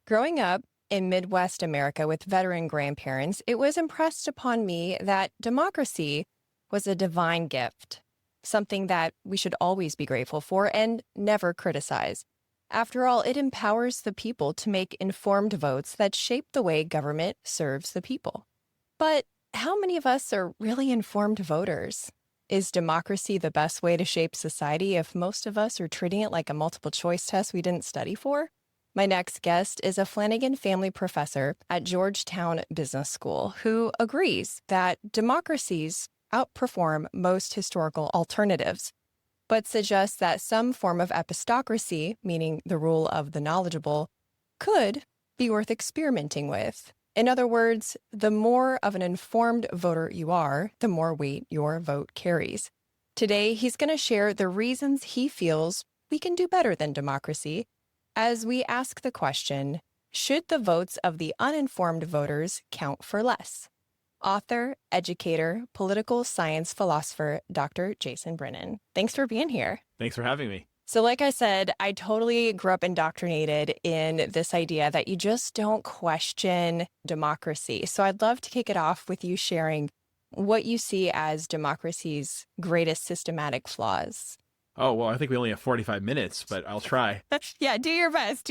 Growing up in Midwest America with veteran grandparents, it was impressed upon me that democracy was a divine gift, something that we should always be grateful for and never criticize. After all, it empowers the people to make informed votes that shape the way government serves the people. But how many of us are really informed voters? Is democracy the best way to shape society if most of us are treating it like a multiple choice test we didn't study for? My next guest is a Flanigan Family professor at Georgetown Business School who agrees that democracies outperform most historical alternatives, but suggests that some form of epistocracy, meaning the rule of the knowledgeable, could be worth experimenting with. In other words, the more of an informed voter you are, the more weight your vote carries. Today, he's going to share the reasons he feels we can do better than democracy as we ask the question, should the votes of the uninformed voters count for less? Author, educator, political science philosopher, Dr. Jason Brennan. Thanks for being here. Thanks for having me. So like I said, I totally grew up indoctrinated in this idea that you just don't question democracy. So I'd love to kick it off with you sharing what you see as democracy's greatest systematic flaws. Oh, well, I think we only have 45 minutes, but I'll try. Yeah, do your best,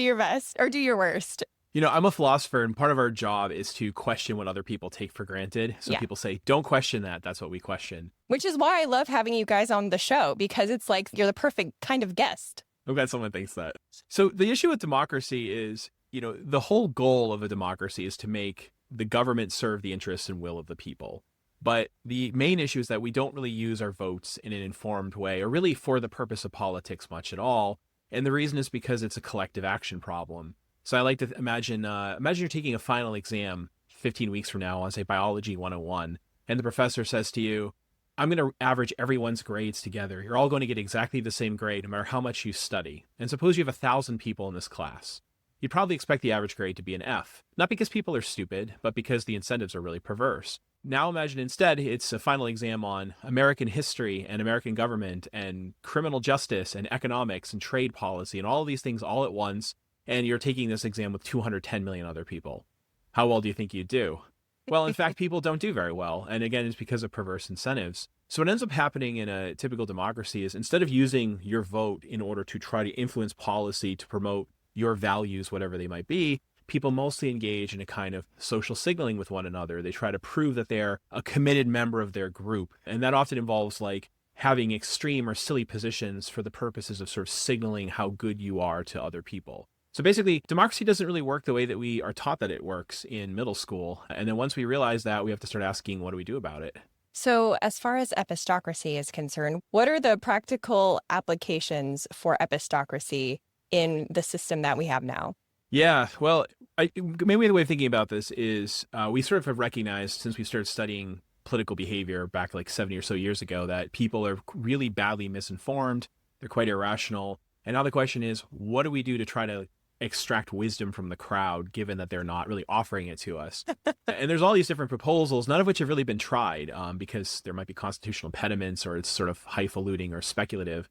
or do your worst. You know, I'm a philosopher, and part of our job is to question what other people take for granted. So people say, don't question that. That's what we question. Which is why I love having you guys on the show, because it's like you're the perfect kind of guest. I'm glad someone thinks that. So the issue with democracy is, you know, the whole goal of a democracy is to make the government serve the interests and will of the people. But the main issue is that we don't really use our votes in an informed way or really for the purpose of politics much at all. And the reason is because it's a collective action problem. So I like to imagine you're taking a final exam 15 weeks from now on, say, Biology 101, and the professor says to you, I'm going to average everyone's grades together. You're all going to get exactly the same grade no matter how much you study. And suppose you have 1,000 people in this class. You'd probably expect the average grade to be an F, not because people are stupid, but because the incentives are really perverse. Now imagine instead it's a final exam on American history and American government and criminal justice and economics and trade policy and all of these things all at once, and you're taking this exam with 210 million other people. How well do you think you'd do? Well, in fact, people don't do very well, and again, it's because of perverse incentives. So what ends up happening in a typical democracy is instead of using your vote in order to try to influence policy to promote your values, whatever they might be, people mostly engage in a kind of social signaling with one another. They try to prove that they're a committed member of their group. And that often involves like having extreme or silly positions for the purposes of sort of signaling how good you are to other people. So basically, democracy doesn't really work the way that we are taught that it works in middle school. And then once we realize that, we have to start asking, what do we do about it? So as far as epistocracy is concerned, what are the practical applications for epistocracy in the system that we have now? Yeah, well, maybe the way of thinking about this is we sort of have recognized since we started studying political behavior back like 70 or so years ago that people are really badly misinformed. They're quite irrational. And now the question is, what do we do to try to extract wisdom from the crowd, given that they're not really offering it to us? And there's all these different proposals, none of which have really been tried because there might be constitutional impediments or it's sort of highfalutin or speculative.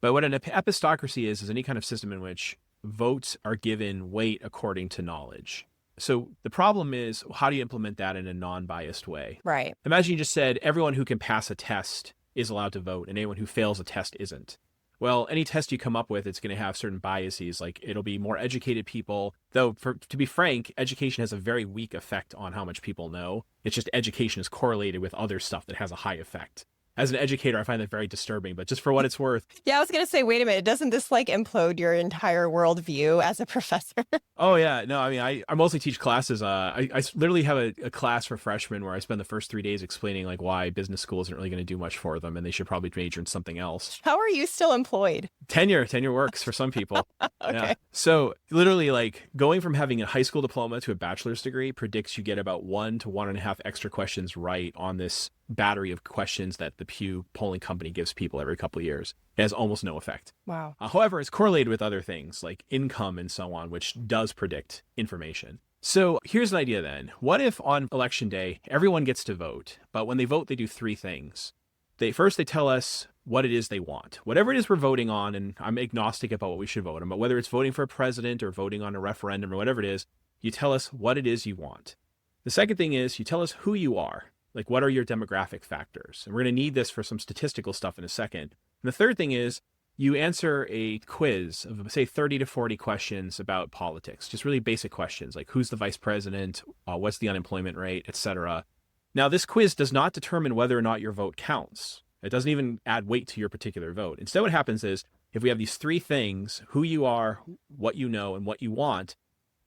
But what an epistocracy is any kind of system in which votes are given weight according to knowledge. So the problem is, how do you implement that in a non-biased way? Right. Imagine you just said everyone who can pass a test is allowed to vote and anyone who fails a test isn't. Well, any test you come up with, it's going to have certain biases, like it'll be more educated people, though to be frank, education has a very weak effect on how much people know. It's just education is correlated with other stuff that has a high effect. As an educator, I find that very disturbing, but just for what it's worth. Yeah, I was going to say, wait a minute, doesn't this like implode your entire worldview as a professor? Oh, yeah. No, I mean, I mostly teach classes. I literally have a class for freshmen where I spend the first 3 days explaining like why business school isn't really going to do much for them and they should probably major in something else. How are you still employed? Tenure works for some people. Okay. Yeah. So literally like going from having a high school diploma to a bachelor's degree predicts you get about 1 to 1.5 extra questions right on this battery of questions that the Pew polling company gives people every couple of years. It has almost no effect. Wow. However, it's correlated with other things like income and so on, which does predict information. So here's an idea then. What if on election day, everyone gets to vote, but when they vote, they do 3 things. They tell us what it is they want. Whatever it is we're voting on, and I'm agnostic about what we should vote on, but whether it's voting for a president or voting on a referendum or whatever it is, you tell us what it is you want. The second thing is you tell us who you are. Like, what are your demographic factors? And we're going to need this for some statistical stuff in a second. And the third thing is you answer a quiz of, say, 30 to 40 questions about politics, just really basic questions like who's the vice president, what's the unemployment rate, etc. Now, this quiz does not determine whether or not your vote counts. It doesn't even add weight to your particular vote. Instead, what happens is if we have these three things, who you are, what you know, and what you want,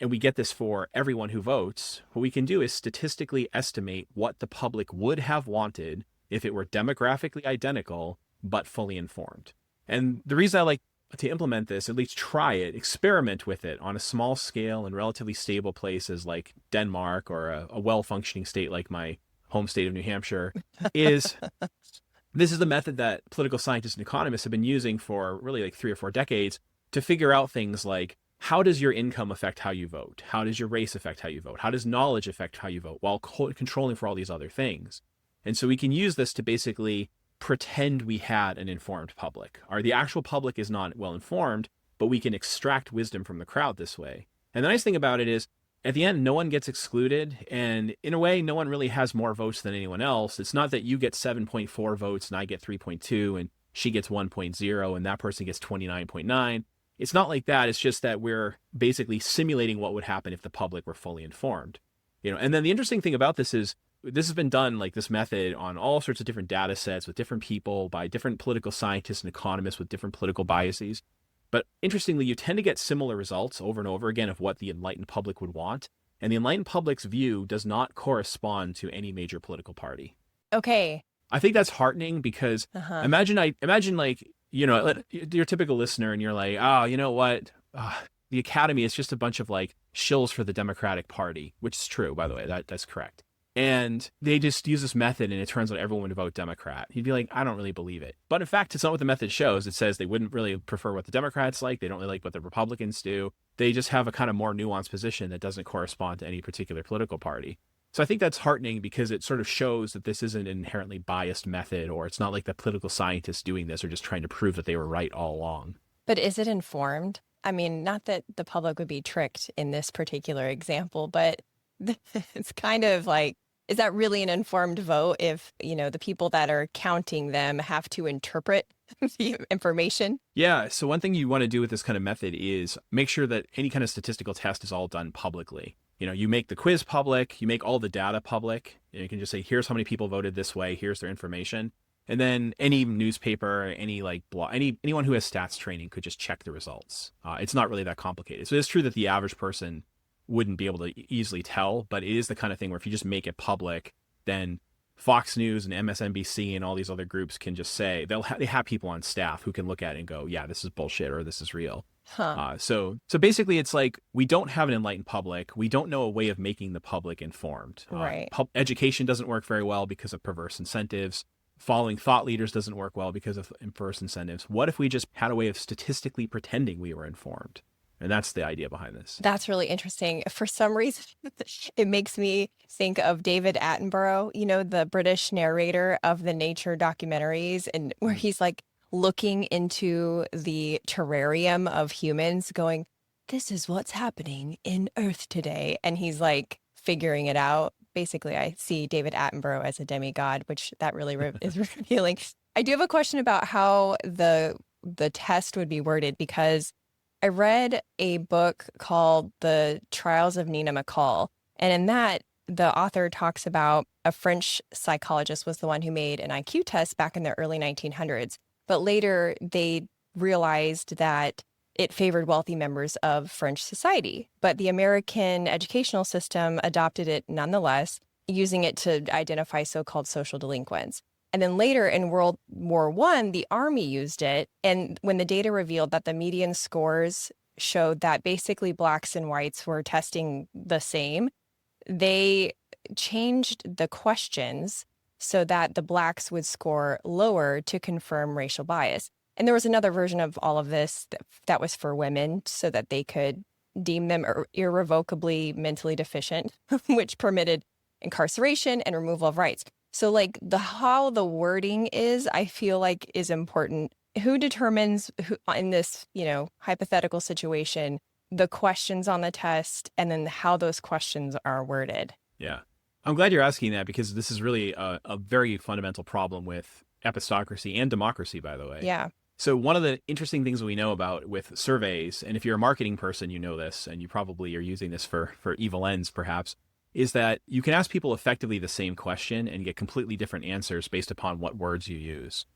and we get this for everyone who votes, what we can do is statistically estimate what the public would have wanted if it were demographically identical but fully informed. And the reason I like to implement this, at least try it, experiment with it on a small scale in relatively stable places like Denmark or a well-functioning state like my home state of New Hampshire, is this is the method that political scientists and economists have been using for really like 3 or 4 decades to figure out things like, how does your income affect how you vote? How does your race affect how you vote? How does knowledge affect how you vote while controlling for all these other things? And so we can use this to basically pretend we had an informed public. Or the actual public is not well informed, but we can extract wisdom from the crowd this way. And the nice thing about it is, at the end, no one gets excluded. And in a way, no one really has more votes than anyone else. It's not that you get 7.4 votes and I get 3.2 and she gets 1.0 and that person gets 29.9. It's not like that. It's just that we're basically simulating what would happen if the public were fully informed. And then the interesting thing about this is this has been done, like this method, on all sorts of different data sets with different people by different political scientists and economists with different political biases. But interestingly, you tend to get similar results over and over again of what the enlightened public would want. And the enlightened public's view does not correspond to any major political party. Okay. I think that's heartening because imagine like, your typical listener and you're like, oh, you know what? The Academy is just a bunch of like shills for the Democratic Party, which is true, by the way. That's correct. And they just use this method and it turns out everyone would vote Democrat. He'd be like, I don't really believe it. But in fact, it's not what the method shows. It says they wouldn't really prefer what the Democrats like. They don't really like what the Republicans do. They just have a kind of more nuanced position that doesn't correspond to any particular political party. So I think that's heartening because it sort of shows that this isn't an inherently biased method, or it's not like the political scientists doing this are just trying to prove that they were right all along. But is it informed? I mean, not that the public would be tricked in this particular example, but it's kind of like, is that really an informed vote if, the people that are counting them have to interpret the information? Yeah. So one thing you want to do with this kind of method is make sure that any kind of statistical test is all done publicly. You make the quiz public, you make all the data public. You can just say, here's how many people voted this way, here's their information. And then any newspaper, any like blog, anyone who has stats training could just check the results. It's not really that complicated. So it's true that the average person wouldn't be able to easily tell, but it is the kind of thing where if you just make it public, then Fox News and MSNBC and all these other groups can just say, they have people on staff who can look at it and go, yeah, this is bullshit or this is real. So basically it's like, we don't have an enlightened public. We don't know a way of making the public informed. Right. Education doesn't work very well because of perverse incentives. Following thought leaders doesn't work well because of perverse incentives. What if we just had a way of statistically pretending we were informed? And that's the idea behind this. That's really interesting. For some reason, it makes me think of David Attenborough, the British narrator of the nature documentaries, and where he's like looking into the terrarium of humans going, this is what's happening in Earth today. And he's like figuring it out. Basically, I see David Attenborough as a demigod, which that really is revealing. I do have a question about how the test would be worded, because I read a book called The Trials of Nina McCall. And in that, the author talks about a French psychologist was the one who made an IQ test back in the early 1900s. But later, they realized that it favored wealthy members of French society. But the American educational system adopted it nonetheless, using it to identify so-called social delinquents. And then later in World War I, the Army used it. And when the data revealed that the median scores showed that basically blacks and whites were testing the same, they changed the questions so that the blacks would score lower to confirm racial bias. And there was another version of all of this that was for women so that they could deem them irrevocably mentally deficient, which permitted incarceration and removal of rights. So like how the wording is, I feel like is important. Who determines who in this, hypothetical situation, the questions on the test and then how those questions are worded? Yeah. I'm glad you're asking that because this is really a very fundamental problem with epistocracy and democracy, by the way. Yeah. So one of the interesting things we know about with surveys, and if you're a marketing person, you know this, and you probably are using this for evil ends, perhaps, is that you can ask people effectively the same question and get completely different answers based upon what words you use.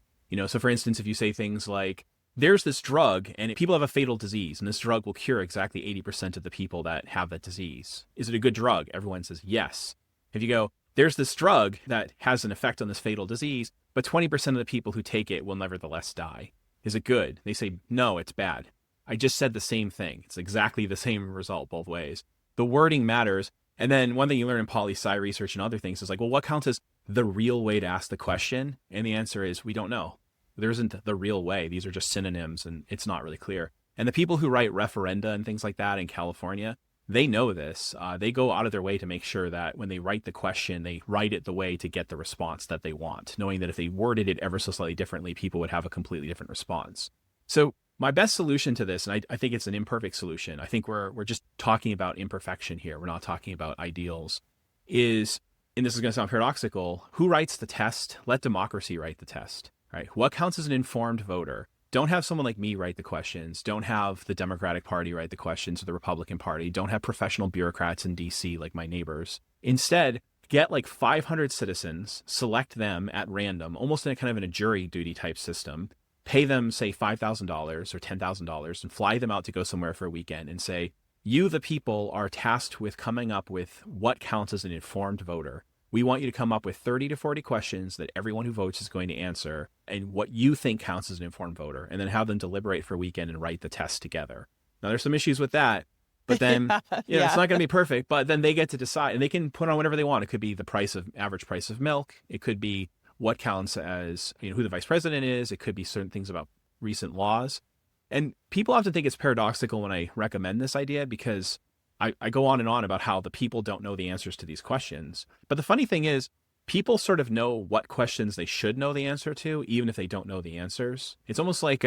So for instance, if you say things like, there's this drug and people have a fatal disease and this drug will cure exactly 80% of the people that have that disease. Is it a good drug? Everyone says yes. If you go, there's this drug that has an effect on this fatal disease, but 20% of the people who take it will nevertheless die. Is it good? They say, no, it's bad. I just said the same thing. It's exactly the same result both ways. The wording matters. And then one thing you learn in poli-sci research and other things is like, well, what counts as the real way to ask the question? And the answer is, we don't know. There isn't the real way. These are just synonyms and it's not really clear. And the people who write referenda and things like that in California, they know this. They go out of their way to make sure that when they write the question, they write it the way to get the response that they want, knowing that if they worded it ever so slightly differently, people would have a completely different response. So my best solution to this, and I think it's an imperfect solution, I think we're just talking about imperfection here, we're not talking about ideals, is, and this is going to sound paradoxical, who writes the test? Let democracy write the test, right? What counts as an informed voter? Don't have someone like me write the questions. Don't have the Democratic Party write the questions or the Republican Party. Don't have professional bureaucrats in DC like my neighbors. Instead, get like 500 citizens, select them at random, almost in a kind of in a jury duty type system, pay them, say, $5,000 or $10,000 and fly them out to go somewhere for a weekend and say, you, the people, are tasked with coming up with what counts as an informed voter. We want you to come up with 30 to 40 questions that everyone who votes is going to answer and what you think counts as an informed voter, and then have them deliberate for a weekend and write the test together. Now, there's some issues with that, but then it's not going to be perfect, but then they get to decide and they can put on whatever they want. It could be the average price of milk. It could be what counts as, who the vice president is. It could be certain things about recent laws. And people often think it's paradoxical when I recommend this idea because I go on and on about how the people don't know the answers to these questions. But the funny thing is, people sort of know what questions they should know the answer to, even if they don't know the answers. It's almost like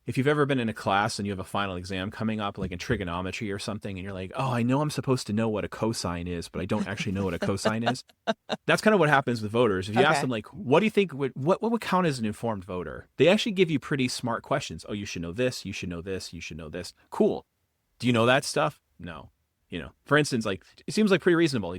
if you've ever been in a class and you have a final exam coming up, like in trigonometry or something, and you're like, oh, I know I'm supposed to know what a cosine is, but I don't actually know what a cosine is. That's kind of what happens with voters. If you ask them, like, what do you think what would count as an informed voter? They actually give you pretty smart questions. Oh, you should know this, you should know this, you should know this. Cool. Do you know that stuff? No. For instance, like, it seems like pretty reasonable.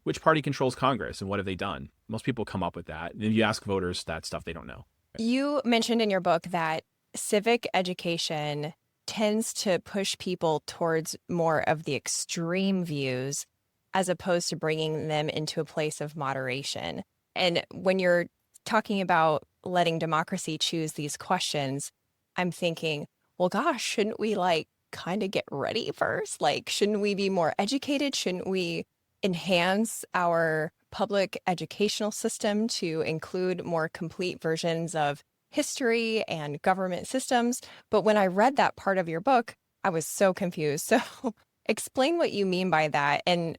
Which party controls Congress and what have they done? Most people come up with that. And if you ask voters that stuff, they don't know. You mentioned in your book that civic education tends to push people towards more of the extreme views as opposed to bringing them into a place of moderation. And when you're talking about letting democracy choose these questions, I'm thinking, well, gosh, shouldn't we kind of get ready first? Shouldn't we be more educated? Shouldn't we enhance our public educational system to include more complete versions of history and government systems? But when I read that part of your book, I was so confused. So explain what you mean by that. And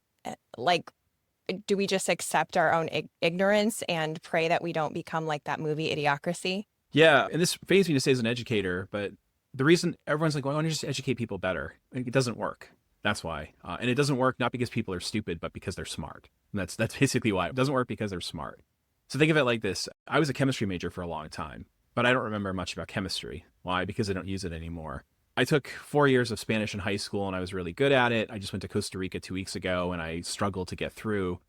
do we just accept our own ignorance and pray that we don't become like that movie Idiocracy? Yeah. And this pains me to say as an educator, but the reason everyone's like, well, I want to just educate people better. It doesn't work. That's why. And it doesn't work not because people are stupid, but because they're smart. And that's basically why. It doesn't work because they're smart. So think of it like this. I was a chemistry major for a long time, but I don't remember much about chemistry. Why? Because I don't use it anymore. I took 4 years of Spanish in high school and I was really good at it. I just went to Costa Rica 2 weeks ago and I struggled to get through,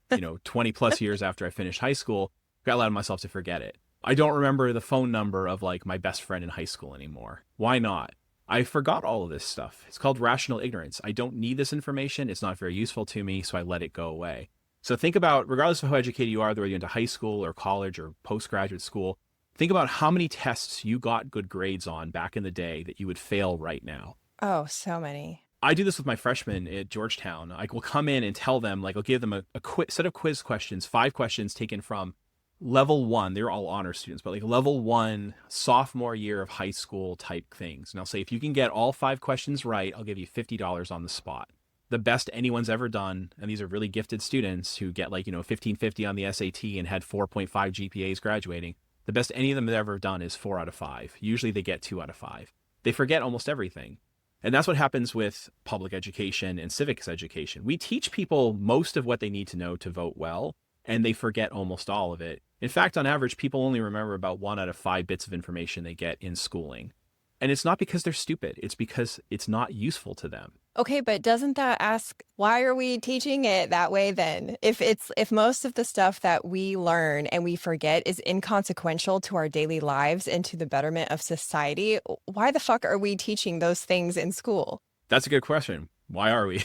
20 plus years after I finished high school, I allowed myself to forget it. I don't remember the phone number of my best friend in high school anymore. Why not? I forgot all of this stuff. It's called rational ignorance. I don't need this information. It's not very useful to me, so I let it go away. So think about, regardless of how educated you are, whether you're into high school or college or postgraduate school, think about how many tests you got good grades on back in the day that you would fail right now. Oh, so many. I do this with my freshmen at Georgetown. I will come in and tell them, I'll give them a set of quiz questions, 5 questions taken from level 1, they're all honor students, but level 1 sophomore year of high school type things. And I'll say, if you can get all 5 questions right, I'll give you $50 on the spot. the best anyone's ever done, and these are really gifted students who get like, 1550 on the SAT and had 4.5 GPAs graduating, the best any of them have ever done is 4 out of 5. Usually they get 2 out of 5. They forget almost everything. And that's what happens with public education and civics education. We teach people most of what they need to know to vote well, and they forget almost all of it. In fact, on average, people only remember about 1 out of 5 bits of information they get in schooling. And it's not because they're stupid. It's because it's not useful to them. Okay, but doesn't that ask, why are we teaching it that way then? If most of the stuff that we learn and we forget is inconsequential to our daily lives and to the betterment of society, why the fuck are we teaching those things in school? That's a good question. Why are we?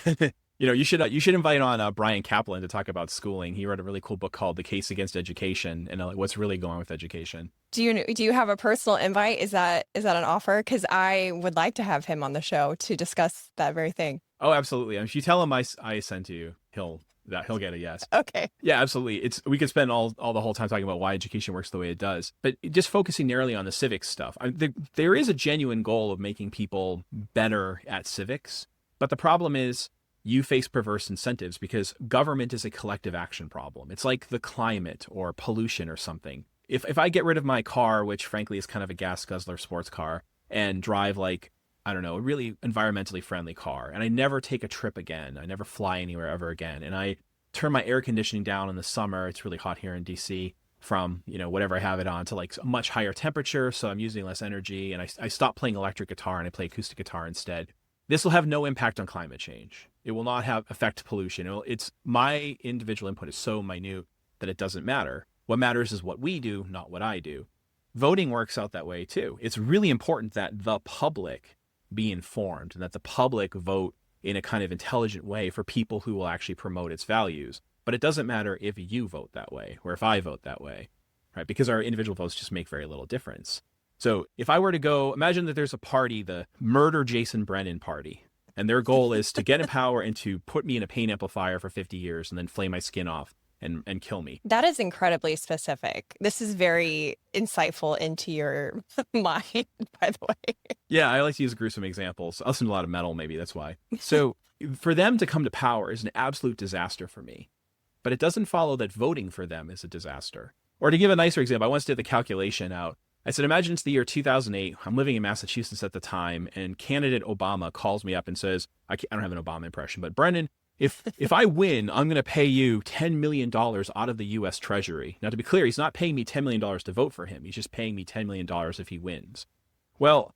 You should invite on Brian Kaplan to talk about schooling. He wrote a really cool book called The Case Against Education and what's really going on with education. Do you have a personal invite? Is that an offer? Because I would like to have him on the show to discuss that very thing. Oh, absolutely. If you tell him I sent to you, he'll get a yes. Okay. Yeah, absolutely. We could spend all the whole time talking about why education works the way it does, but just focusing narrowly on the civics stuff. There is a genuine goal of making people better at civics, but the problem is you face perverse incentives because government is a collective action problem. It's like the climate or pollution or something. If I get rid of my car, which frankly is kind of a gas guzzler sports car, and drive like, I don't know, a really environmentally friendly car, and I never take a trip again, I never fly anywhere ever again, and I turn my air conditioning down in the summer, it's really hot here in DC, from, whatever I have it on to like a much higher temperature, so I'm using less energy, and I stop playing electric guitar and I play acoustic guitar instead. This will have no impact on climate change. It will not affect pollution. It's my individual input is so minute that it doesn't matter. What matters is what we do, not what I do. Voting works out that way too. It's really important that the public be informed and that the public vote in a kind of intelligent way for people who will actually promote its values. But it doesn't matter if you vote that way or if I vote that way, right? Because our individual votes just make very little difference. So if I were to go, imagine that there's a party, the Murder Jason Brennan party, and their goal is to get in power and to put me in a pain amplifier for 50 years and then flay my skin off and kill me. That is incredibly specific. This is very insightful into your mind, by the way. Yeah, I like to use gruesome examples. I listen to a lot of metal, maybe that's why. So for them to come to power is an absolute disaster for me. But it doesn't follow that voting for them is a disaster. Or to give a nicer example, I once did the calculation out. I said, imagine it's the year 2008. I'm living in Massachusetts at the time, and candidate Obama calls me up and says, I don't have an Obama impression, but Brennan, if I win, I'm going to pay you $10 million out of the U.S. Treasury. Now, to be clear, he's not paying me $10 million to vote for him. He's just paying me $10 million if he wins. Well,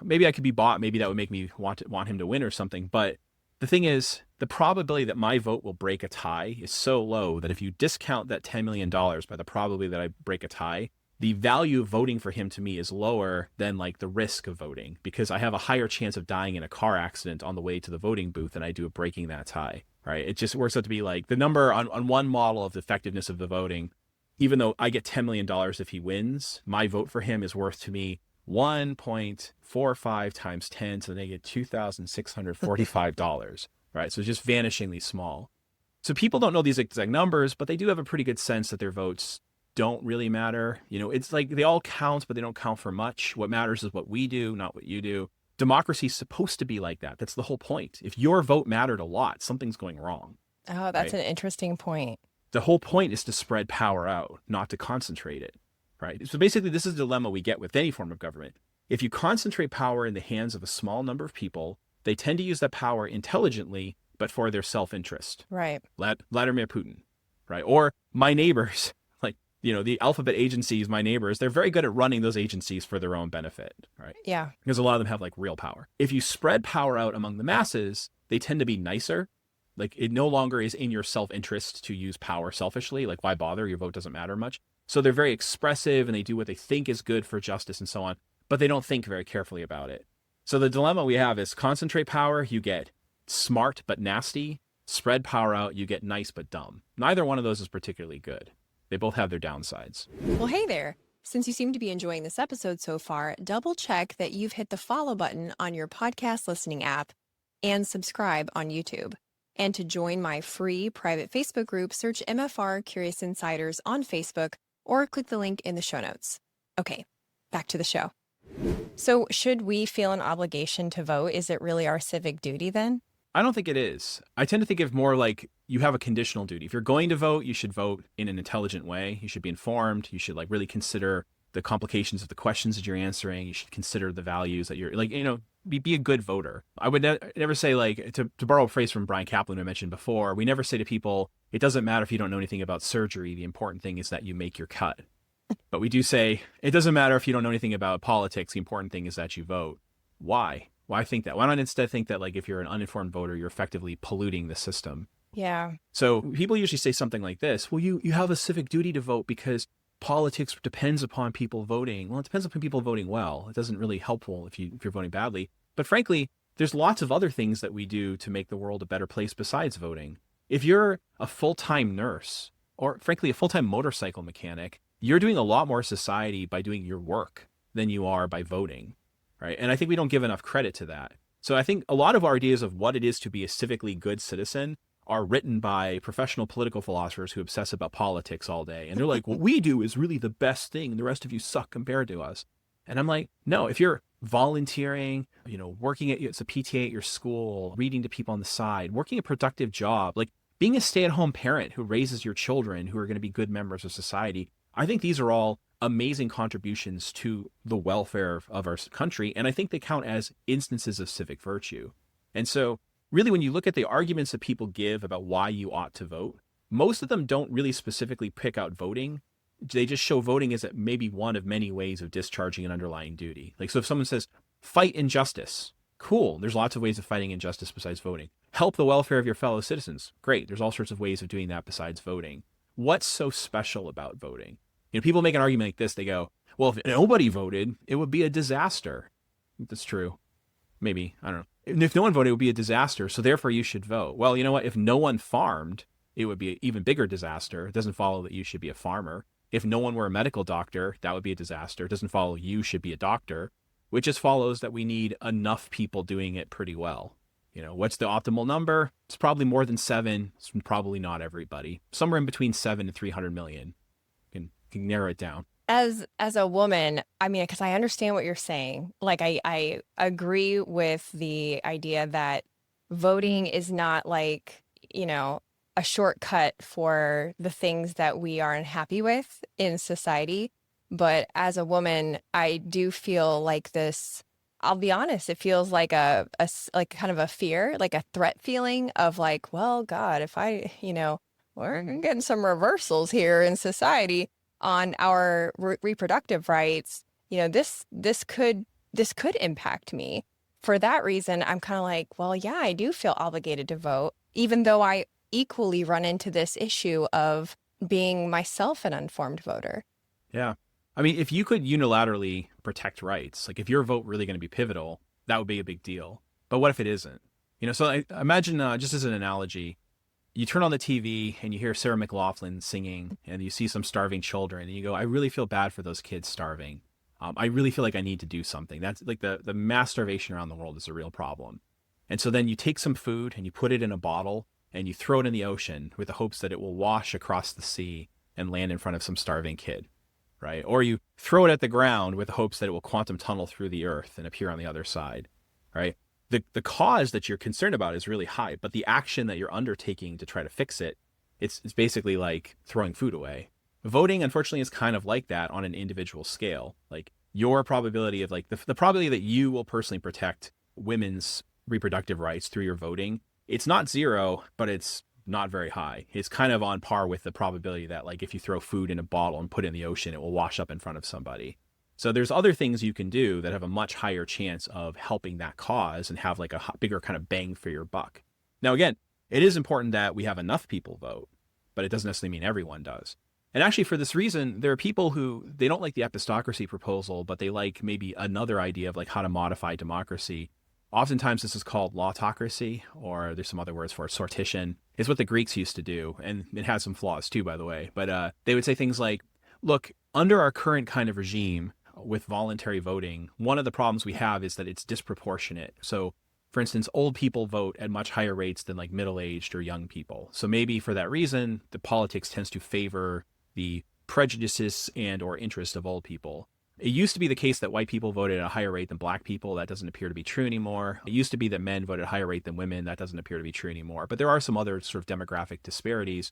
maybe I could be bought. Maybe that would make me want him to win or something. But the thing is, the probability that my vote will break a tie is so low that if you discount that $10 million by the probability that I break a tie, the value of voting for him to me is lower than like the risk of voting, because I have a higher chance of dying in a car accident on the way to the voting booth than I do of breaking that tie, right? It just works out to be like the number on one model of the effectiveness of the voting, even though I get $10 million if he wins, my vote for him is worth to me 1.45 times 10 to the negative $2,645, right? So it's just vanishingly small. So people don't know these exact numbers, but they do have a pretty good sense that their votes don't really matter. It's like they all count, but they don't count for much. What matters is what we do, not what you do. Democracy is supposed to be like that. That's the whole point. If your vote mattered a lot, something's going wrong. Oh, that's right? An interesting point. The whole point is to spread power out, not to concentrate it, right? So basically, this is the dilemma we get with any form of government. If you concentrate power in the hands of a small number of people, they tend to use that power intelligently, but for their self-interest. Right. Vladimir Putin, right? Or my neighbors. The alphabet agencies, my neighbors, they're very good at running those agencies for their own benefit, right? Yeah. Because a lot of them have like real power. If you spread power out among the masses, they tend to be nicer. Like it no longer is in your self-interest to use power selfishly. Like why bother? Your vote doesn't matter much. So they're very expressive and they do what they think is good for justice and so on, but they don't think very carefully about it. So the dilemma we have is concentrate power, you get smart but nasty. Spread power out, you get nice but dumb. Neither one of those is particularly good. They both have their downsides. Well, hey there. Since you seem to be enjoying this episode so far, double check that you've hit the follow button on your podcast listening app and subscribe on YouTube. And to join my free private Facebook group, search MFR Curious Insiders on Facebook or click the link in the show notes. Okay, back to the show. So should we feel an obligation to vote? Is it really our civic duty then? I don't think it is. I tend to think of more like you have a conditional duty. If you're going to vote, you should vote in an intelligent way. You should be informed. You should like really consider the complications of the questions that you're answering. You should consider the values that you're like, be a good voter. I would never say, like, to borrow a phrase from Brian Kaplan I mentioned before, we never say to people, it doesn't matter if you don't know anything about surgery. The important thing is that you make your cut. But we do say, it doesn't matter if you don't know anything about politics. The important thing is that you vote. Why? Why think that? Why not instead think that, like, if you're an uninformed voter, you're effectively polluting the system? Yeah. So people usually say something like this, well, you have a civic duty to vote because politics depends upon people voting. Well, it depends upon people voting well. It doesn't really helpful if you're voting badly. But frankly, there's lots of other things that we do to make the world a better place besides voting. If you're a full-time nurse, or frankly, a full-time motorcycle mechanic, you're doing a lot more society by doing your work than you are by voting, right? And I think we don't give enough credit to that. So I think a lot of our ideas of what it is to be a civically good citizen are written by professional political philosophers who obsess about politics all day. And they're like, what we do is really the best thing. The rest of you suck compared to us. And I'm like, no, if you're volunteering, working as a PTA at your school, reading to people on the side, working a productive job, like being a stay-at-home parent who raises your children who are going to be good members of society, I think these are all amazing contributions to the welfare of our country. And I think they count as instances of civic virtue. And so really, when you look at the arguments that people give about why you ought to vote, most of them don't really specifically pick out voting. They just show voting as maybe one of many ways of discharging an underlying duty. Like, so if someone says, fight injustice, cool. There's lots of ways of fighting injustice besides voting. Help the welfare of your fellow citizens. Great. There's all sorts of ways of doing that besides voting. What's so special about voting? People make an argument like this. They go, well, if nobody voted, it would be a disaster. That's true. Maybe. I don't know. And if no one voted, it would be a disaster. So therefore you should vote. Well, you know what? If no one farmed, it would be an even bigger disaster. It doesn't follow that you should be a farmer. If no one were a medical doctor, that would be a disaster. It doesn't follow you should be a doctor, which just follows that we need enough people doing it pretty well. What's the optimal number? It's probably more than 7. It's probably not everybody. Somewhere in between 7 and 300 million. Can narrow it down. As a woman, I mean, because I understand what you're saying. Like, I agree with the idea that voting is not like, a shortcut for the things that we are unhappy with in society. But as a woman, I do feel like this, I'll be honest, it feels like a like kind of a fear, like a threat feeling of like, well, God, if I, we're getting some reversals here in society on our reproductive rights, this could impact me. For that reason, I'm kind of like, well, yeah, I do feel obligated to vote, even though I equally run into this issue of being myself an uninformed voter. Yeah. I mean, if you could unilaterally protect rights, like if your vote really going to be pivotal, that would be a big deal. But what if it isn't? So I imagine, just as an analogy, you turn on the TV and you hear Sarah McLachlan singing and you see some starving children and you go, I really feel bad for those kids starving. I really feel like I need to do something. That's like the mass starvation around the world is a real problem. And so then you take some food and you put it in a bottle and you throw it in the ocean with the hopes that it will wash across the sea and land in front of some starving kid, right? Or you throw it at the ground with the hopes that it will quantum tunnel through the earth and appear on the other side, right? The cause that you're concerned about is really high, but the action that you're undertaking to try to fix it, it's basically like throwing food away. Voting, unfortunately, is kind of like that on an individual scale. Like your probability of like the probability that you will personally protect women's reproductive rights through your voting, it's not 0, but it's not very high. It's kind of on par with the probability that like if you throw food in a bottle and put it in the ocean, it will wash up in front of somebody. So there's other things you can do that have a much higher chance of helping that cause and have like a bigger kind of bang for your buck. Now, again, it is important that we have enough people vote, but it doesn't necessarily mean everyone does. And actually, for this reason, there are people who, they don't like the epistocracy proposal, but they like maybe another idea of like how to modify democracy. Oftentimes this is called Lottocracy, or there's some other words for it, sortition. It's what the Greeks used to do, and it has some flaws too, by the way. But they would say things like, look, under our current kind of regime, with voluntary voting, one of the problems we have is that it's disproportionate. So, for instance, old people vote at much higher rates than like middle-aged or young people. So maybe for that reason, the politics tends to favor the prejudices and or interests of old people. It used to be the case that white people voted at a higher rate than black people. That doesn't appear to be true anymore. It used to be that men voted at a higher rate than women. That doesn't appear to be true anymore. But there are some other sort of demographic disparities.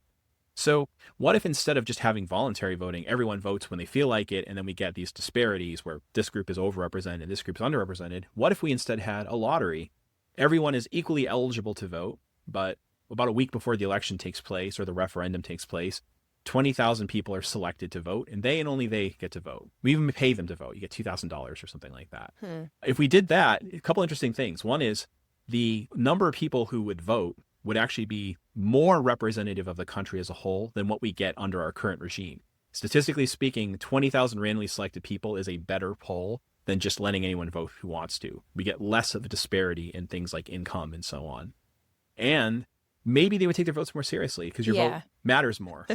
So what if instead of just having voluntary voting, everyone votes when they feel like it, and then we get these disparities where this group is overrepresented and this group is underrepresented? What if we instead had a lottery? Everyone is equally eligible to vote, but about a week before the election takes place or the referendum takes place, 20,000 people are selected to vote, and they and only they get to vote. We even pay them to vote. You get $2,000 or something like that. If we did that, a couple interesting things. One is the number of people who would vote would actually be more representative of the country as a whole than what we get under our current regime. Statistically speaking, 20,000 randomly selected people is a better poll than just letting anyone vote who wants to. We get less of a disparity in things like income and so on. And maybe they would take their votes more seriously because your vote matters more.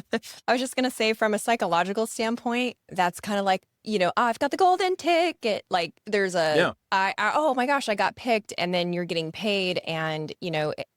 I was just going to say, from a psychological standpoint, that's kind of like, I've got the golden ticket. Like there's oh my gosh, I got picked, and then you're getting paid, and,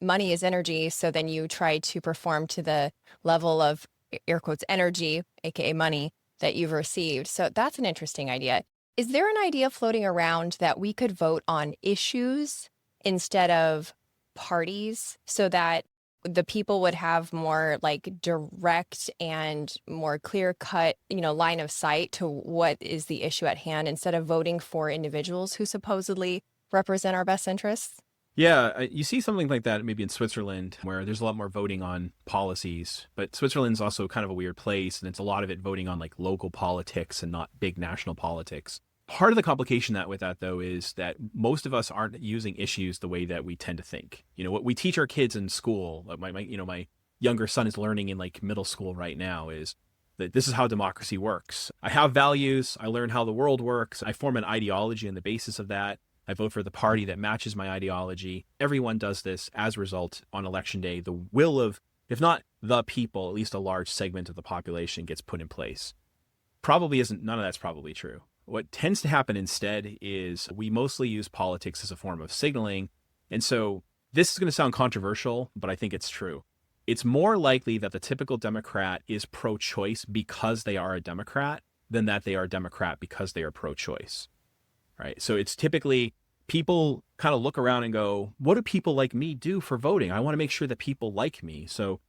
money is energy. So then you try to perform to the level of air quotes energy, AKA money, that you've received. So that's an interesting idea. Is there an idea floating around that we could vote on issues instead of parties so that the people would have more like direct and more clear cut, line of sight to what is the issue at hand instead of voting for individuals who supposedly represent our best interests? Yeah, you see something like that maybe in Switzerland, where there's a lot more voting on policies, but Switzerland's also kind of a weird place, and it's a lot of it voting on like local politics and not big national politics. Part of the complication with that, though, is that most of us aren't using issues the way that we tend to think. What we teach our kids in school, my younger son is learning in like middle school right now, is that this is how democracy works. I have values. I learn how the world works. I form an ideology on the basis of that. I vote for the party that matches my ideology. Everyone does this. As a result, on election day, the will of, if not the people, at least a large segment of the population gets put in place. None of that's probably true. What tends to happen instead is we mostly use politics as a form of signaling. And so this is going to sound controversial, but I think it's true. It's more likely that the typical Democrat is pro-choice because they are a Democrat than that they are a Democrat because they are pro-choice. Right? So it's typically people kind of look around and go, what do people like me do for voting? I want to make sure that people like me. So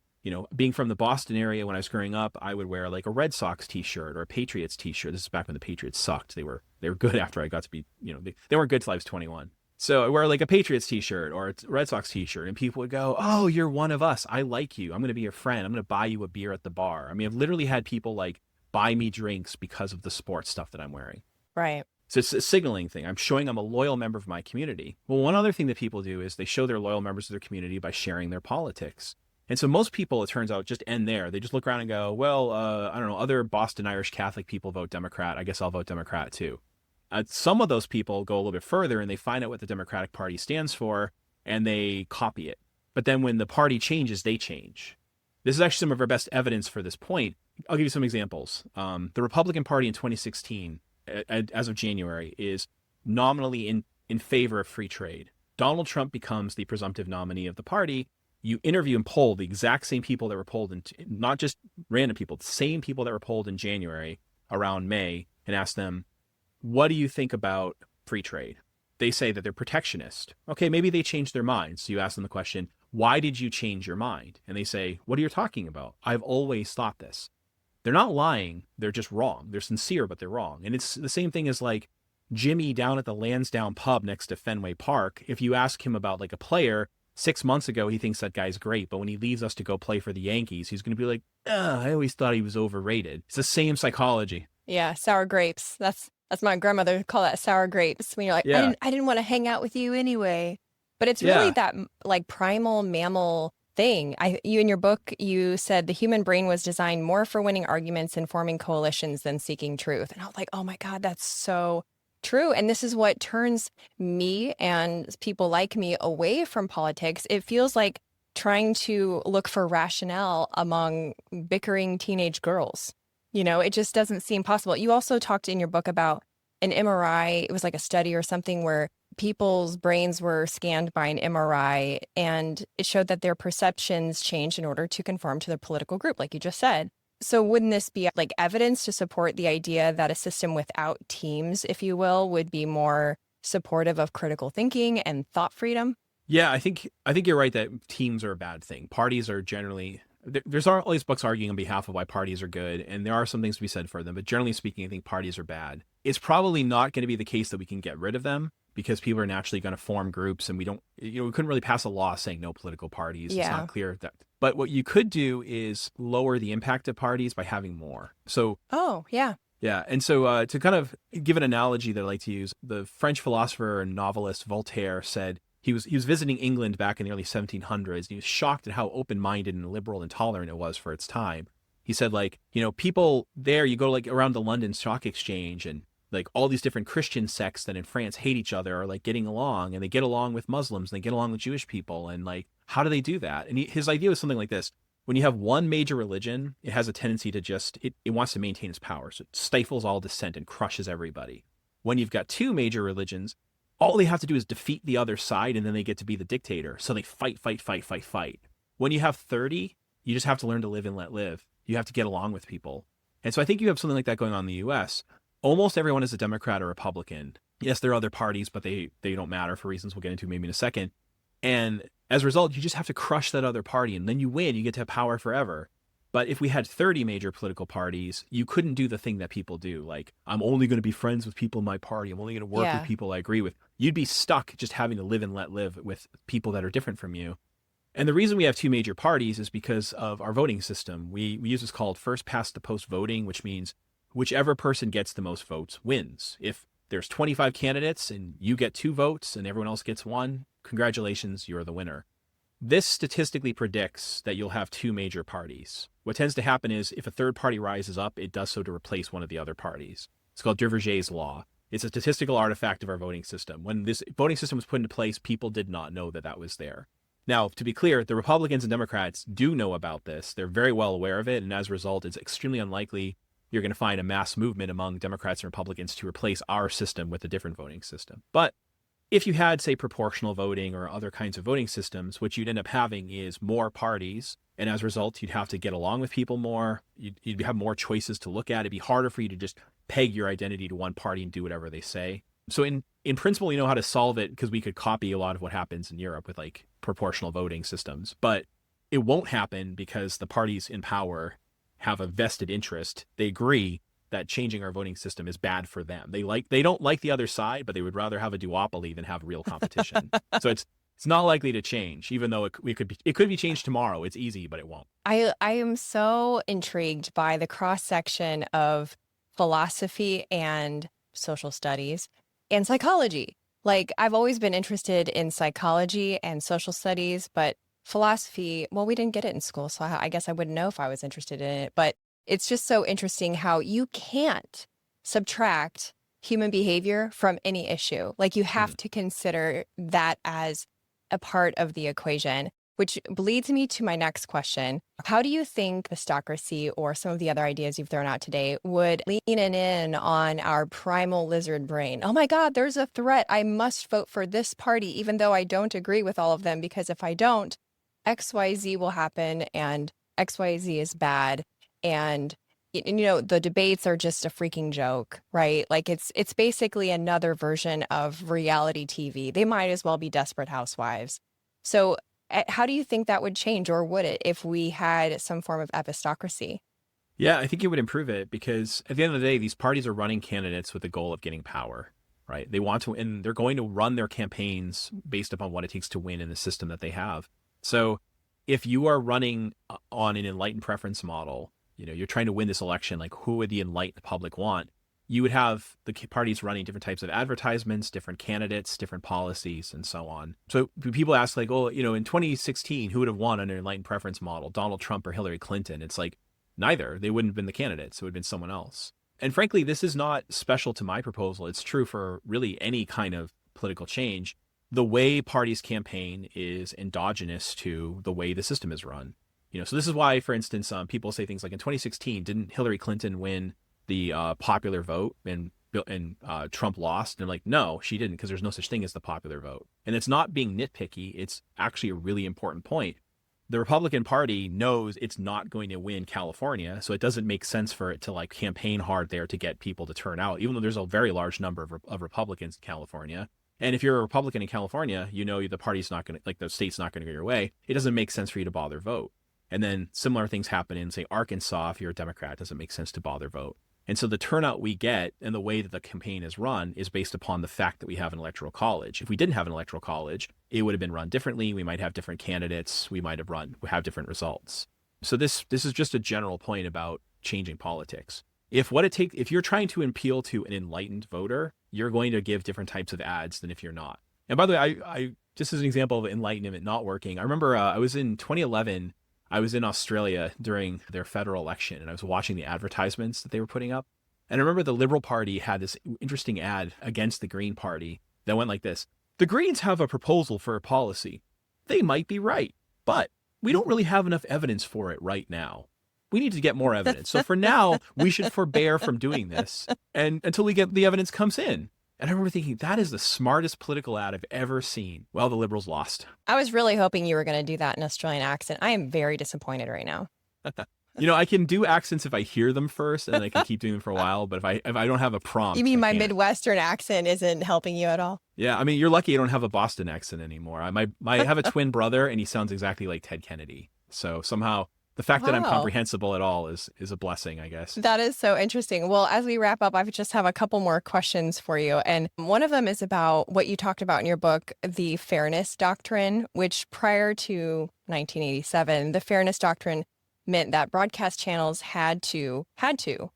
being from the Boston area when I was growing up, I would wear like a Red Sox t-shirt or a Patriots t-shirt. This is back when the Patriots sucked. They were good after I got to be, they weren't good till I was 21. So I wear like a Patriots t-shirt or a Red Sox t-shirt, and people would go, oh, you're one of us. I like you. I'm going to be your friend. I'm going to buy you a beer at the bar. I mean, I've literally had people like buy me drinks because of the sports stuff that I'm wearing. Right. So it's a signaling thing. I'm showing I'm a loyal member of my community. Well, one other thing that people do is they show they're loyal members of their community by sharing their politics. And so most people, it turns out, just end there. They just look around and go, well, I don't know, other Boston Irish Catholic people vote Democrat. I guess I'll vote Democrat too. Some of those people go a little bit further and they find out what the Democratic Party stands for and they copy it. But then when the party changes, they change. This is actually some of our best evidence for this point. I'll give you some examples. The Republican Party in 2016, as of January, is nominally in favor of free trade. Donald Trump becomes the presumptive nominee of the party. You interview and poll the exact same people that were polled, not just random people, the same people that were polled in January around May, and ask them, what do you think about free trade? They say that they're protectionist. Okay, maybe they changed their minds. So you ask them the question, why did you change your mind? And they say, what are you talking about? I've always thought this. They're not lying. They're just wrong. They're sincere, but they're wrong. And it's the same thing as like Jimmy down at the Lansdowne pub next to Fenway Park. If you ask him about like a player, 6 months ago, he thinks that guy's great. But when he leaves us to go play for the Yankees, he's going to be like, I always thought he was overrated. It's the same psychology. Yeah, sour grapes. That's my grandmother would call that sour grapes. When you're like, Yeah. I didn't want to hang out with you anyway. But it's really that like primal mammal thing. You in your book, you said the human brain was designed more for winning arguments and forming coalitions than seeking truth. And I was like, oh my God, that's so true. And this is what turns me and people like me away from politics. It feels like trying to look for rationale among bickering teenage girls. It just doesn't seem possible. You also talked in your book about an MRI. It was like a study or something where people's brains were scanned by an MRI, and it showed that their perceptions changed in order to conform to their political group, like you just said. So wouldn't this be like evidence to support the idea that a system without teams, if you will, would be more supportive of critical thinking and thought freedom? Yeah, I think you're right that teams are a bad thing. Parties are generally there's all these books arguing on behalf of why parties are good, and there are some things to be said for them. But generally speaking, I think parties are bad. It's probably not going to be the case that we can get rid of them because people are naturally going to form groups, and we don't, we couldn't really pass a law saying no political parties. It's Yeah. not clear that. But what you could do is lower the impact of parties by having more. So Oh, yeah. yeah, and so to kind of give an analogy that I like to use, the French philosopher and novelist Voltaire said he was visiting England back in the early 1700s, and he was shocked at how open-minded and liberal and tolerant it was for its time. He said, like, people there, you go like around the London Stock Exchange, and like all these different Christian sects that in France hate each other are like getting along, and they get along with Muslims, and they get along with Jewish people, and like, how do they do that? And his idea was something like this. When you have one major religion, it has a tendency to just, it wants to maintain its power. So it stifles all dissent and crushes everybody. When you've got two major religions, all they have to do is defeat the other side, and then they get to be the dictator. So they fight, fight, fight, fight, fight. When you have 30, you just have to learn to live and let live. You have to get along with people. And so I think you have something like that going on in the US. Almost everyone is a Democrat or Republican. Yes, there are other parties, but they don't matter for reasons we'll get into maybe in a second. And as a result, you just have to crush that other party, and then you win. You get to have power forever. But if we had 30 major political parties, you couldn't do the thing that people do. Like, I'm only going to be friends with people in my party. I'm only going to work with people I agree with. You'd be stuck just having to live and let live with people that are different from you. And the reason we have two major parties is because of our voting system. We use what's called first past the post voting, which means whichever person gets the most votes wins. If there's 25 candidates and you get 2 votes and everyone else gets 1, congratulations, you're the winner. This statistically predicts that you'll have 2 major parties. What tends to happen is if a third party rises up, it does so to replace one of the other parties. It's called Duverger's law. It's a statistical artifact of our voting system. When this voting system was put into place, people did not know that that was there. Now, to be clear, the Republicans and Democrats do know about this. They're very well aware of it, and as a result, it's extremely unlikely you're going to find a mass movement among Democrats and Republicans to replace our system with a different voting system. But if you had, say, proportional voting or other kinds of voting systems, what you'd end up having is more parties. And as a result, you'd have to get along with people more. You'd have more choices to look at. It'd be harder for you to just peg your identity to one party and do whatever they say. So in principle, you know how to solve it because we could copy a lot of what happens in Europe with like proportional voting systems. But it won't happen because the parties in power have a vested interest. They agree that changing our voting system is bad for them. They don't like the other side, but they would rather have a duopoly than have real competition. So it's not likely to change, even though it could be changed tomorrow. It's easy, but it won't. I am so intrigued by the cross section of philosophy and social studies and psychology. Like, I've always been interested in psychology and social studies, but philosophy, well, we didn't get it in school, so I guess I wouldn't know if I was interested in it. But it's just so interesting how you can't subtract human behavior from any issue. Like, you have to consider that as a part of the equation, which leads me to my next question. How do you think Epistocracy or some of the other ideas you've thrown out today would lean in on our primal lizard brain? Oh my God, there's a threat. I must vote for this party, even though I don't agree with all of them, because if I don't, XYZ will happen and XYZ is bad. And the debates are just a freaking joke, right? Like it's basically another version of reality TV. They might as well be Desperate Housewives. So how do you think that would change, or would it, if we had some form of epistocracy? Yeah, I think it would improve it because at the end of the day, these parties are running candidates with the goal of getting power, right? They want to, and they're going to run their campaigns based upon what it takes to win in the system that they have. So if you are running on an enlightened preference model, you're trying to win this election, like who would the enlightened public want? You would have the parties running different types of advertisements, different candidates, different policies, and so on. So people ask like, oh, in 2016, who would have won under an enlightened preference model, Donald Trump or Hillary Clinton? It's like neither. They wouldn't have been the candidates. It would have been someone else. And frankly, this is not special to my proposal. It's true for really any kind of political change. The way parties campaign is endogenous to the way the system is run. So this is why, for instance, people say things like in 2016, didn't Hillary Clinton win the popular vote and Trump lost? And they're like, no, she didn't, because there's no such thing as the popular vote. And it's not being nitpicky. It's actually a really important point. the Republican Party knows it's not going to win California, so it doesn't make sense for it to like campaign hard there to get people to turn out, even though there's a very large number of Republicans in California. And if you're a Republican in California, you know the party's not going to, like the state's not going to go your way. It doesn't make sense for you to bother vote. And then similar things happen in, say, Arkansas. If you're a Democrat, it doesn't make sense to bother vote. And so the turnout we get and the way that the campaign is run is based upon the fact that we have an electoral college. If we didn't have an electoral college, it would have been run differently. We might have different candidates. We might have different results. So this is just a general point about changing politics. If you're trying to appeal to an enlightened voter, you're going to give different types of ads than if you're not. And by the way, I just as an example of enlightenment not working, I remember I was in 2011. I was in Australia during their federal election, and I was watching the advertisements that they were putting up. And I remember the Liberal Party had this interesting ad against the Green Party that went like this: the Greens have a proposal for a policy. They might be right, but we don't really have enough evidence for it right now. We need to get more evidence. So for now, we should forbear from doing this and until the evidence comes in. And I remember thinking, that is the smartest political ad I've ever seen. Well, the Liberals lost. I was really hoping you were going to do that in Australian accent. I am very disappointed right now. I can do accents if I hear them first, and then I can keep doing them for a while. But if I don't have a prompt, You mean my can't. Midwestern accent isn't helping you at all? Yeah, I mean, you're lucky I don't have a Boston accent anymore. I have a twin brother, and he sounds exactly like Ted Kennedy. So somehow the fact that I'm comprehensible at all is a blessing, I guess. That is so interesting. Well, as we wrap up, I just have a couple more questions for you. And one of them is about what you talked about in your book, the fairness doctrine, which prior to 1987, the fairness doctrine meant that broadcast channels had to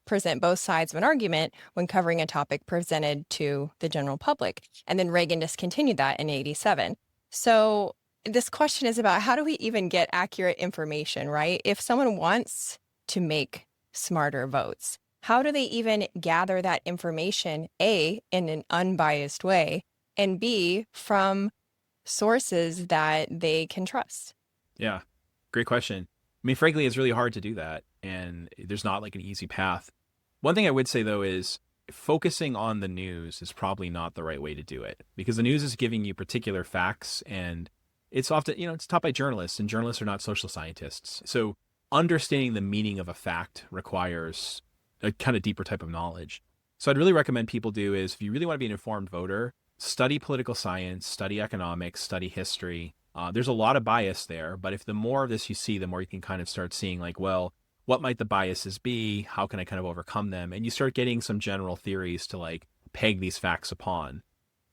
present both sides of an argument when covering a topic presented to the general public. And then Reagan discontinued that in 87. So this question is about how do we even get accurate information, right? If someone wants to make smarter votes, how do they even gather that information, A, in an unbiased way, and B, from sources that they can trust? Yeah, great question. I mean, frankly, it's really hard to do that, and there's not like an easy path. One thing I would say, though, is focusing on the news is probably not the right way to do it, because the news is giving you particular facts, and it's often, it's taught by journalists, and journalists are not social scientists. So understanding the meaning of a fact requires a kind of deeper type of knowledge. So I'd really recommend people do is, if you really want to be an informed voter, study political science, study economics, study history. There's a lot of bias there, but if the more of this you see, the more you can kind of start seeing like, well, what might the biases be? How can I kind of overcome them? And you start getting some general theories to like peg these facts upon.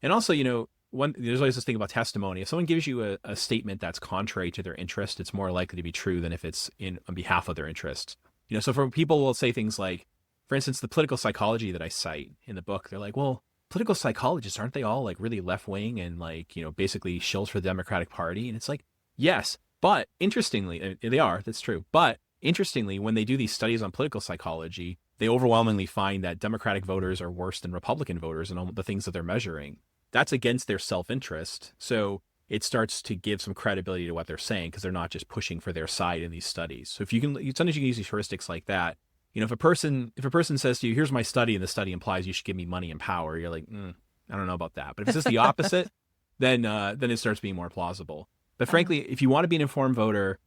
And also, there's always this thing about testimony. If someone gives you a statement that's contrary to their interest, it's more likely to be true than if it's on behalf of their interests. So for people will say things like, for instance, the political psychology that I cite in the book, they're like, well, political psychologists, aren't they all like really left-wing and like, basically shills for the Democratic Party? And it's like, yes, but interestingly, they are, that's true. But interestingly, when they do these studies on political psychology, they overwhelmingly find that Democratic voters are worse than Republican voters in all the things that they're measuring. That's against their self-interest. So it starts to give some credibility to what they're saying because they're not just pushing for their side in these studies. So sometimes you can use these heuristics like that. If a person says to you, here's my study, and the study implies you should give me money and power, you're like, I don't know about that. But if it's just the opposite, then it starts being more plausible. But frankly, if you want to be an informed voter,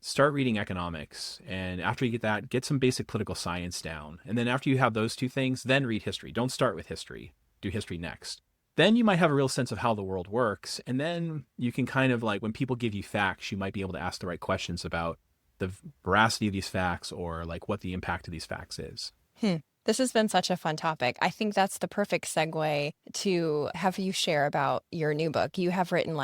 start reading economics. And after you get that, get some basic political science down. And then after you have those two things, then read history. Don't start with history. Do history next. Then you might have a real sense of how the world works. And then you can kind of like, when people give you facts, you might be able to ask the right questions about the veracity of these facts or like what the impact of these facts is. This has been such a fun topic. I think that's the perfect segue to have you share about your new book. You have written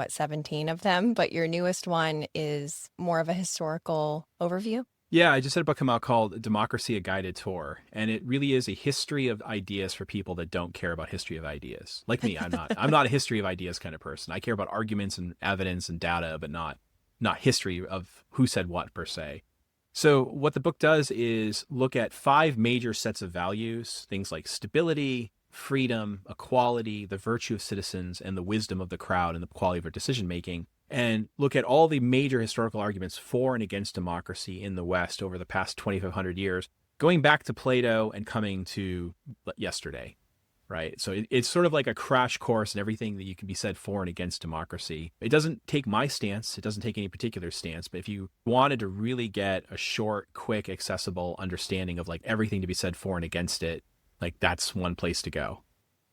17 of them, but your newest one is more of a historical overview. Yeah, I just had a book come out called Democracy, A Guided Tour. And it really is a history of ideas for people that don't care about history of ideas. Like me, I'm not a history of ideas kind of person. I care about arguments and evidence and data, but not history of who said what per se. So what the book does is look at 5 major sets of values, things like stability, freedom, equality, the virtue of citizens, and the wisdom of the crowd and the quality of our decision making, and look at all the major historical arguments for and against democracy in the West over the past 2,500 years, going back to Plato and coming to yesterday. right? So it's sort of like a crash course in everything that you can be said for and against democracy. It doesn't take my stance. It doesn't take any particular stance. But if you wanted to really get a short, quick, accessible understanding of like everything to be said for and against it, like that's one place to go.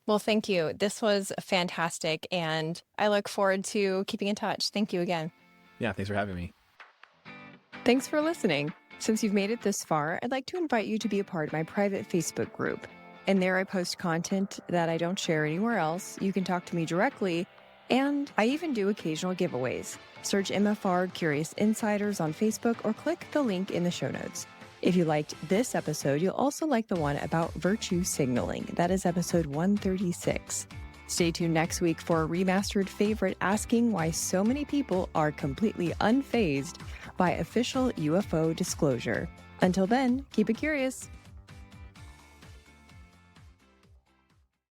Well, thank you. This was fantastic, and I look forward to keeping in touch. Thank you again. Yeah, thanks for having me. Thanks for listening. Since you've made it this far, I'd like to invite you to be a part of my private Facebook group. And there I post content that I don't share anywhere else. You can talk to me directly, and I even do occasional giveaways. Search MFR Curious Insiders on Facebook or click the link in the show notes. If you liked this episode, you'll also like the one about virtue signaling. That is episode 136. Stay tuned next week for a remastered favorite asking why so many people are completely unfazed by official UFO disclosure. Until then, keep it curious.